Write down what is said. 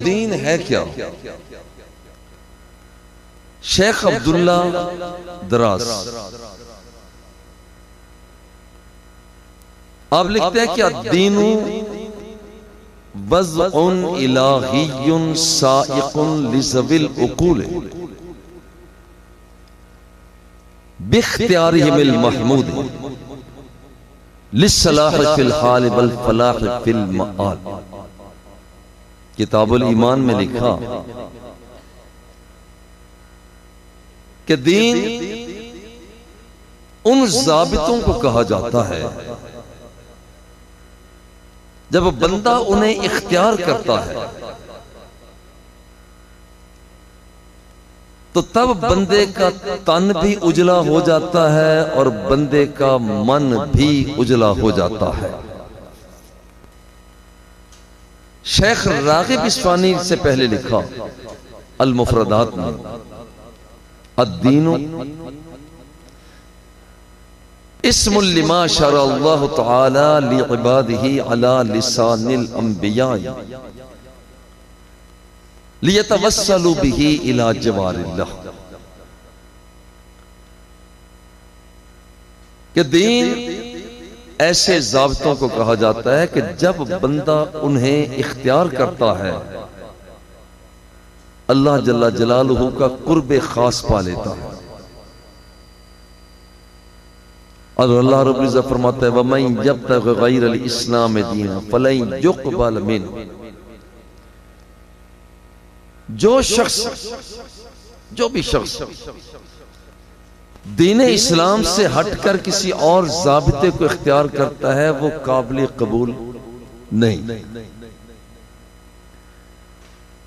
दीन है क्या? शेख अब्दुल्ला दरास आप लिखते हैं क्या दीनु वज़उन इलाहियुन साइकुन लिज़विल उक़ूल बिख्तियारिहिल महमूद लिस्सलाह फिल हाल वल फलाह फिल मआल। किताबुल ईमान में लिखा कि दीन उन ज़ाबितों को कहा जाता है जब बंदा उन्हें इख्तियार करता है तो तब बंदे का तन भी उजला हो जाता है और बंदे का मन भी उजला हो जाता है। शेख रागिब इस्फानी से पहले लिखा अल मुफरदात में अद्दीनु इस्मुल लिमा शरअल्लाहु तआला लिइबादिही अला लिसानिल अंबिया लियतवस्सलु बिही इला जवारिल्लाह। कि दीन ऐसे ज़ाब्तों को कहा जाता है कि जब बंदा उन्हें इख्तियार करता है अल्लाह जल्ला जलालुहु का कुर्बे खास पा लेता है। और अल्लाह रब्बुल इज़्ज़त फरमाता है वमन यब्तगि गैरल इस्लाम दीना फलन युक़बल मिन्हु। जो भी शख्स दीन इस्लाम से हटकर किसी और ज़ाबिते को इख्तियार करता है वो काबिल कबूल नहीं।